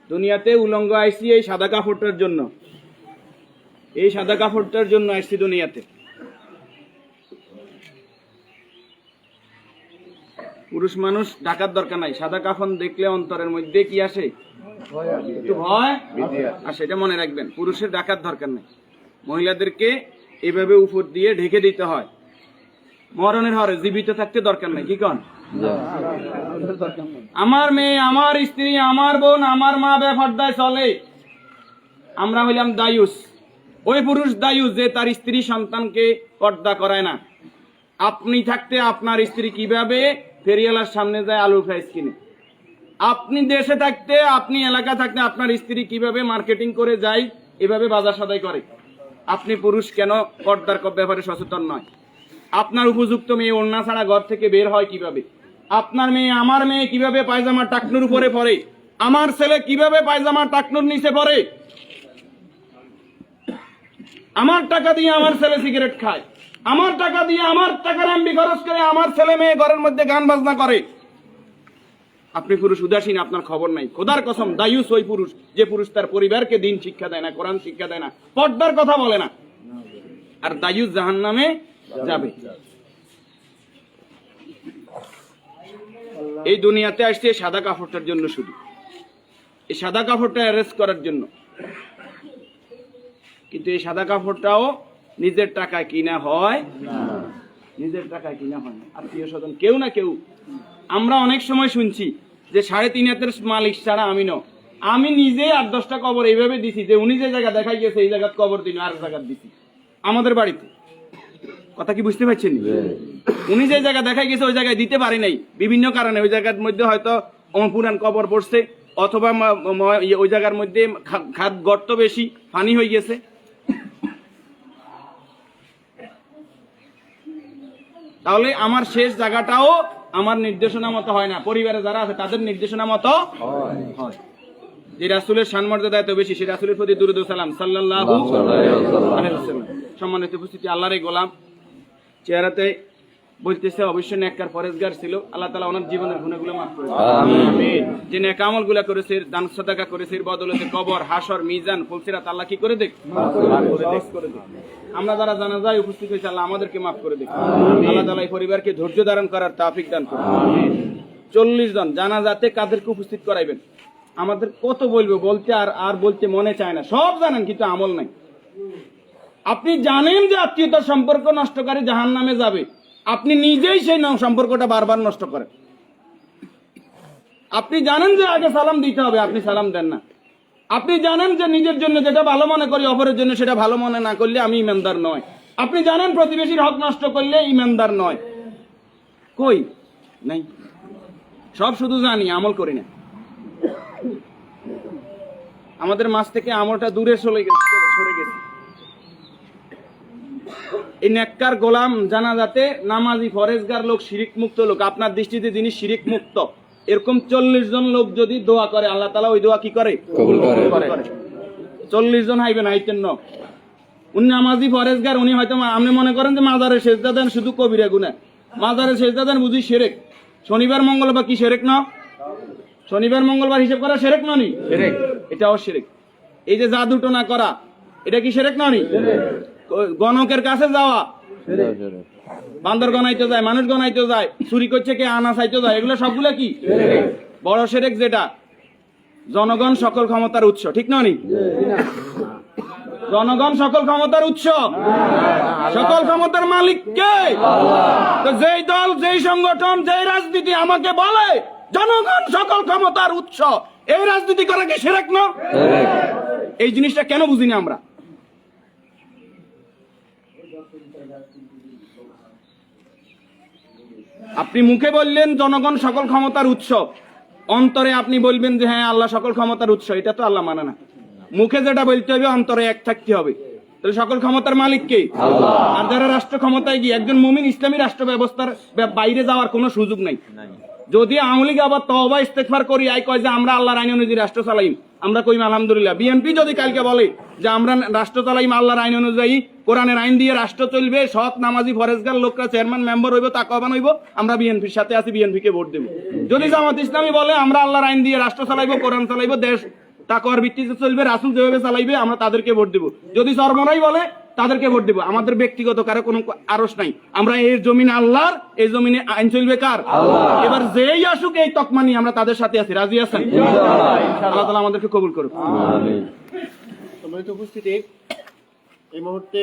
দুনিয়াতে উলঙ্গ আইসি এই সাদা কাপড়টার জন্য, এই সাদা কাপড়টার জন্য আইসি দুনিয়াতে। পুরুষ মানুষ ঢাকার দরকার নাই, সাদা কাফন দেখলে অন্তরের মধ্যে কি আসে? একটু ভয় আসে, এটা মনে রাখবেন। পুরুষের ঢাকার দরকার নাই, মহিলাদেরকে এভাবে উপর দিয়ে ঢেকে দিতে হয়। মরণের হরে জীবিত থাকতে দরকার নাই, কি কন? আমার মেয়ে, আমার স্ত্রী, আমার বোন, আমার মা বেপরদায় চলে, আমরা হইলাম দায়ুস। ওই পুরুষ দায়ুস যে তার স্ত্রী সন্তানকে পর্দা করায় না। আপনি থাকতে আপনার স্ত্রী কিভাবে ফেরিওয়ালার সামনে যায় আলু ফ্রাইস কিনে? আপনি দেশে থাকতে, আপনি এলাকা থাকতে আপনার স্ত্রী কিভাবে মার্কেটিং করে যায়, এভাবে বাজার সদাই করে? আপনি পুরুষ কেন পর্দার ব্যাপারে সচেতন নয়? আপনার উপযুক্ত মেয়ে ওড়না ছাড়া ঘর থেকে বের হয় কিভাবে? আপনার মেয়ে, আমার মেয়ে কিভাবে পায়জামা টাকনুর উপরে পরে? আমার ছেলে কিভাবে পায়জামা টাকনুর নিচে পরে? আমার টাকা দিয়ে আমার ছেলে সিগারেট খায়, আমার টাকা দিয়ে, আমার টাকার এমবি খরচ করে আমার ছেলে মেয়ে ঘরের মধ্যে গান বাজনা করে। আপনি পুরুষ উদাসীন, আপনার খবর নাই। খোদার কসম, দায়ুস ওই পুরুষ যে পুরুষ তার পরিবারকে দিন শিক্ষা দেয় না, কোরআন শিক্ষা দেয় না, পর্দার কথা বলে না। আর দায়ুস জাহান্নামে যাবে। এই দুনিয়াতে আসছে সাদা কাপড়টার জন্য, শুধু এই সাদা কাপড়টা অ্যারেস্ট করার জন্য। কিন্তু এই সাদা কাপড়টাও নিজের টাকায় কিনা হয় না, নিজের টাকায় কিনা হয় না। আত্মীয় স্বজন কেউ না কেউ, আমরা অনেক সময় শুনছি যে 3.5 হাতের মালিক ছাড়া আমি ন। আমি নিজে 8-10টা কবর এইভাবে দিছি যে উনি যে জায়গা দেখাই গেছে এই জায়গায় কবর দিন, আর জায়গা দিছি আমাদের বাড়িতে। কথা কি বুঝতে পারছেন? উনি যে জায়গা দেখাই গেছে ওই জায়গায় দিতে পারি নাই বিভিন্ন কারণে। ওই জায়গার মধ্যে হয়তো পুরান কবর পড়ছে, অথবা ওই জায়গার মধ্যে খাদ গর্ত বেশি, পানি হয়ে গেছে। তাহলে আমার শেষ জায়গাটাও আমার নির্দেশনা মতো হয় না, পরিবারে যারা আছে তাদের নির্দেশনা মতো হয়। যে রাসূলের শানমর্যাদা এত বেশি, সেই রাসূলের প্রতি দুরূদ ও সালাম সাল্লাল্লাহু আলাইহি ওয়াসাল্লাম। সম্মানিত উপস্থিতি, আল্লাহর এই গোলাম চেহারাতে বলতেছে অবশ্যই নেককার পরেজগার ছিল। আল্লাহ তাআলা ওনার জীবনের গুনাহগুলো মাফ করে দেন, আমিন। যে নেক আমলগুলো করেছে, দান সাদাকা করেছে, এর বদৌলতে কবর, হাসর, মিজান, ফুলসিরাত আল্লাহ কি করে দেখ, মাফ করে দেখ। আমরা যারা জানাজায় উপস্থিত হয়েছে আল্লাহ আমাদেরকে মাফ করে দেখ। আল্লাহ তাআলা এই পরিবারকে ধৈর্য ধারণ করার তৌফিক দান করুন, আমিন। 40 জন জানাজাতে কাদেরকে উপস্থিত করাইবেন? আমাদের কত বলবো, বলতে আর বলতে মনে চায় না। সব জানেন কিন্তু আমল নাই। আপনি জানেন যে আত্মীয়তার সম্পর্ক নষ্টকারী জাহান্নামে যাবে, আপনি নিজেই সেই সম্পর্কটা বারবার নষ্ট করেন। আপনি জানেন যে আগে সালাম দিতে হবে, আপনি সালাম দেন না। আপনি জানেন যে নিজের জন্য যেটা ভালো মনে করি অপরের জন্য সেটা ভালো মনে না করলে আমি ইমানদার নয়। আপনি জানেন প্রতিবেশীর হক নষ্ট করলে ইমানদার নয়। কই নাই, সব শুধু জানি, আমল করি না। আমাদের মাঝ থেকে আমলটা দূরে সরে গেছে। এই নেককার গোলাম জানাজাতে নামাজি ফরেজগার লোক, শিরিক মুক্ত লোক, আপনার দৃষ্টিতে যিনি শিরিক মুক্ত, এরকম 40 জন লোক যদি দোয়া করে আল্লাহ তাআলা ওই দোয়া কি করে? কবুল করে। 40 জন হাইবেন, হাইতেন না। উনি নামাজি ফরেজগার, উনি হয়তো আপনি মনে করেন যে মাজারে সেজদা দেন শুধু কবিরা গুনাহ, মাজারে সেজদা দেন বুঝি শিরক। শনিবার মঙ্গলবার কি শিরক না? শনিবার মঙ্গলবার হিসাব করা শিরক না নি? শিরক, এটাও শিরক। এই যে জাদু টোনা করা, এটা কি শিরক না নি? গণকের কাছে যাওয়া, বান্দর গনাইতে যায়, মানুষ গনাইতে যায়, চুরি করছে কে, আনা চাইতে যায়, এগুলো সবগুলো কি বড় শিরক? যেটা জনগণ সকল ক্ষমতার উৎস, ঠিক না নি? জনগণ সকল ক্ষমতার উৎস, সকল ক্ষমতার মালিক কে? তো যেই দল, যেই সংগঠন, যেই রাজনীতি আমাকে বলে জনগণ সকল ক্ষমতার উৎস, এই রাজনীতি করা কি শিরক না? এই জিনিসটা কেন বুঝিনি আমরা? আপনি মুখে বললেন জনগণ সকল ক্ষমতার উৎস, অন্তরে আপনি বলবেন যে হ্যাঁ আল্লাহ সকল ক্ষমতার উৎস, এটা তো আল্লাহ মানে না। মুখে যেটা বলতে হবে অন্তরে এক থাকতে হবে। তাহলে সকল ক্ষমতার মালিক কে? আল্লাহ। আর যারা রাষ্ট্র ক্ষমতায় গিয়ে, একজন মুমিন ইসলামী রাষ্ট্র ব্যবস্থার বাইরে যাওয়ার কোনো সুযোগ নাই। যদি আওয়ামী লীগ আবার তওবা ইস্তেগফার করি আই কয় যে আমরা আল্লাহর আইন অনুযায়ী রাষ্ট্র চালাইম, আমরা কইম আলহামদুলিল্লাহ। বিএনপি যদি কালকে বলে যে আমরা রাষ্ট্র চালাইম আল্লাহর আইন অনুযায়ী, কোরআনের আইন দিয়ে রাষ্ট্র চলবে, সৎ নামাজি ফরেজগার লোকরা চেয়ারম্যান মেম্বার হইব, তাকওয়াবান হইব, আমরা বিএনপির সাথে আছি, বিএনপি কে ভোট দেব। যদি জামাত ইসলামী বলে আমরা আল্লাহর আইন দিয়ে রাষ্ট্র চালাইবো, কোরআন চালাইবো, দেশ তাকওয়ার ভিত্তিতে চলবে, রাসূল যেভাবে চালাইবে আমরা তাদেরকে ভোট দেব। যদি চরমনাই বলে তাদেরকে ভোট দেব। আমাদের ব্যক্তিগত কারো কোনো আরস নাই। আমরা এই জমিন আল্লাহর, এই জমিনে আইন চলবে কার? এবার যেই আসুক এই তকমা নিয়ে আমরা তাদের সাথে আছি। রাজি আছেন? আল্লাহ তাআলা আমাদেরকে কবুল করুক। সম্মানিত উপস্থিতি, এই মুহূর্তে